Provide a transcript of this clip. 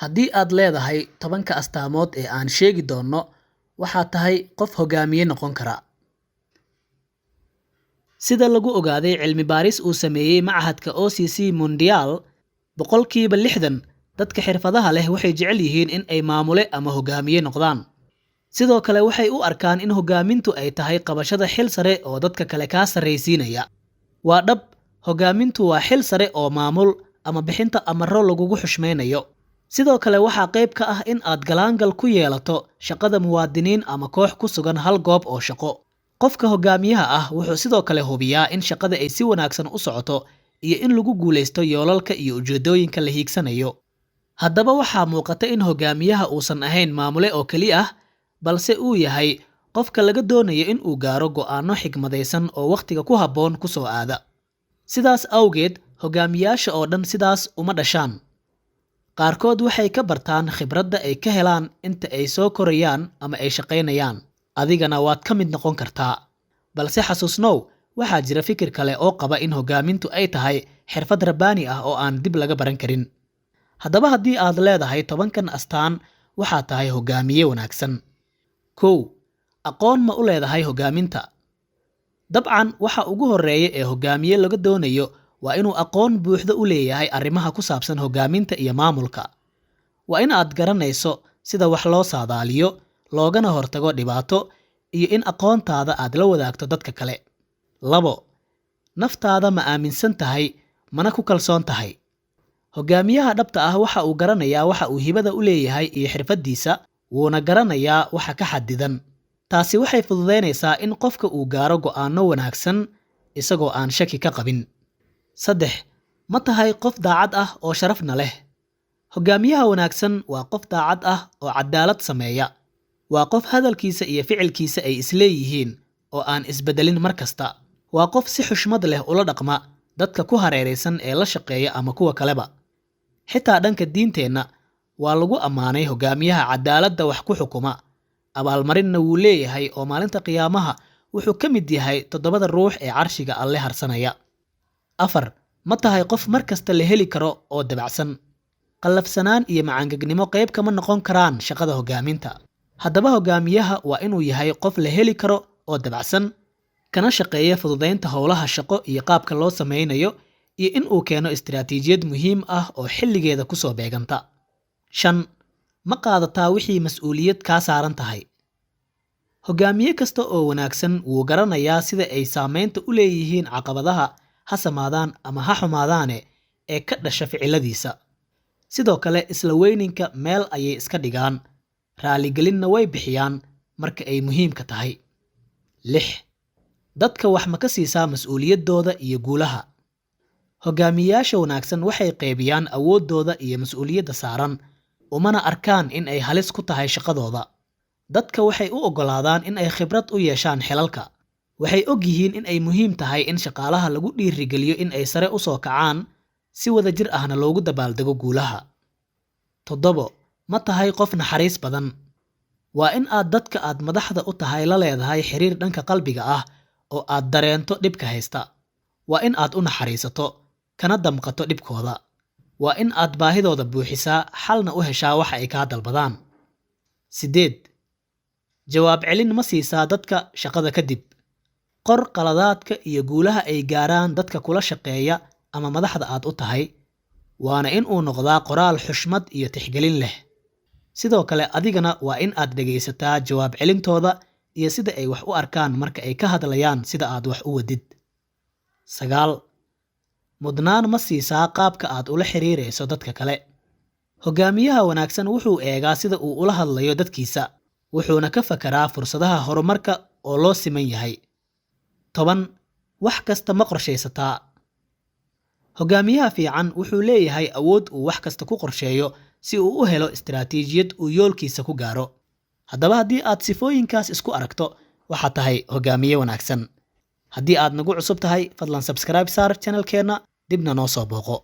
Haddii aad leedahay 10 astaamood ee aan sheegi doono, waxaad tahay qof hogaamiye noqon kara. Sida lagu ogaaday cilmi baaris uu sameeyay Machadka OCC Mondial, 60% dadka xirfadaha leh waxay jecel yihiin in ay maamule ama hogaamiye noqdaan. Sidoo kale waxay u arkaan in hogaamintu ay tahay qabashada xil sare oo dadka kale ka sarreysiinaya. Waa dhab, hogaamintu waa xil sare oo maamul ama bixinta amarro lagugu xushmeynayo. Sidoo kale waxaa qayb ka ah in aad galaangal ku yeelato shaqada muwaadiniin ama koox ku sugan hal goob oo shaqo. Qofka hogaamiyaha ah wuxuu sidoo kale hubiyaa in shaqada ay si wanaagsan u socoto iyo in lagu guuleysto yoolalka iyo ujeedooyinka la hiigsanayo. Haddaba waxaa muuqata in hogaamiyaha uusan ahayn maamule oo kaliya ah, balse uu yahay qofka laga doonayo in uu gaaro go'aano xigmadaysan oo waqtiga ku habboon ku soo aada. Sidaas awgeed, hogaamiyaasha oo dhan sidaas uma dhashaan. Qaarkood waxay ka bartaan khibradda ay ka helaan inta ay soo korayaan ama ay shaqaynayaan. Adigana waad ka mid noqon kartaa. Balse xasuusnow, waxaa jira fikir kale oo qaba in hogaamintu ay tahay xirfad rabbaani ah oo aan dib laga baran karin. Haddaba haddii aad leedahay 10 astaan, waxaad tahay hogaamiye wanaagsan. 1. Aqoon ma u leedahay hogaaminta? Dabcan, waxa ugu horeeya ee hogaamiye laga doonayo waa inuu aqoon buuxda u leeyahay arrimaha ku saabsan hogaaminta iyo maamulka. Waa in aad garanayso sida wax loo saadaaliyo, loogana hortago dhibaato, iyo in aqoontaada aad la wadaagto dadka kale. 2. Naftaada ma aaminsan tahay, mana ku kalsoon tahay? Hogaamiyaha dhabta ah waxa uu garanayaa waxa uu hibada u leeyahay iyo xirfadiisa, wuuna garanayaa waxa ka xadidan. Taasi waxay fududeynaysaa in qofka uu gaaro go'aano wanaagsan isagoo aan shaki ka qabin. 3. Ma tahay qof daacad ah oo sharafna leh? Hogaamiyaha wanaagsan waa qof daacad ah oo cadaalad sameeya. Waa qof hadalkiisa iyo ficilkiisa ay isleeyihiin oo aan isbedelin mar kasta. Waa qof si xushmad leh ula dhaqma dadka ku hareeraysan ee la shaqeeya ama kuwa kaleba. Xitaa dhanka diinteenna waa lagu ammaanay hogaamiyaha cadaaladda wax ku xukuma. Abaalmarinna wuu leeyahay oo maalinta qiyaamaha wuxuu ka mid yahay 7 ruux ee carshiga Alle harsanaya. 4. Ma tahay qof mar kasta la heli karo oo dabacsan? Qallafsanaan iyo macaangagnimo qayb kama noqon karaan shaqada hogaaminta. Haddaba hogaamiyaha waa inuu yahay qof la heli karo oo dabacsan, kana shaqeeya fududeynta howlaha shaqo iyo qaabka loo sameynayo, iyo in uu keeno istiraatiijiyad muhiim ah oo xilligeeda ku soo beeganta. 5. Ma qaadataa wixii mas'uuliyad kaa saaran tahay? Hogaamiye kasta oo wanaagsan wuu garanayaa sida ay saameynta u leeyihiin caqabadaha, ha samaadaan ama ha xumaadaane, ee ka dhasha ficiladiisa. Sidoo kale, isla weyninka meel ayay iska dhigaan, raaligelinna way bixiyaan marka ay muhiimka tahay. 6. Dadka wax ma ka siisaa mas'uuliyaddooda iyo guulaha? Hogaamiyayaasha wanaagsan waxay qaybiyaan awooddooda iyo mas'uuliyadda saaran, umana arkaan in ay halis ku tahay shaqadooda. Dadka waxay u oggolaadaan in ay khibrad u yeeshaan xilalka. Waxay og yihiin in ay muhiim tahay in shaqaalaha lagu dhiirigeliyo in ay sare u soo kacaan, si wadajir ahna loogu dabaaldego guulaha. 7. Ma tahay qof naxariis badan? Waa in aad dadka aad madaxda u tahay la leedahay xiriir dhanka qalbiga ah oo aad dareento dhibka haysta. Waa in aad u naxariisato, kana damqato dhibkooda. Waa in aad baahidooda buuxisaa, xalna u heshaa waxa ay kaa dalbadaan. 8. Jawaab celin ma siisaa dadka shaqada kadib? Qor qaladaadka iyo guulaha ay gaaraan dadka kula shaqeeya ama madaxda aad u tahay, waana in uu noqdaa qoraal xushmad iyo tixgelin leh. Sidoo kale, adigana waa in aad dhegaysataa jawaab celintooda iyo sida ay wax u arkaan marka ay ka hadlayaan sida aad wax u wadid. 9. Mudnaan ma siisaa qaabka aad ula xiriirayso dadka kale? Hogaamiyaha wanaagsan wuxuu eegaa sida uu ula hadlayo dadkiisa, wuxuuna ka fakaraa fursadaha horumarka oo loo siman yahay. 10. Wax kasta ma qorshaysataa? Hogaamiyaha fiican wuxuu leeyahay awood uu wax kasta ku qorsheeyo si uu u helo istiraatiijiyad uu yoolkiisa ku gaaro. Haddaba haddii aad sifooyinkaas isku aragto, waxaad tahay hogaamiye wanaagsan. Haddii aad nagu cusub tahay, fadlan subscribe saar channelkeena, dibna noo soo booqo.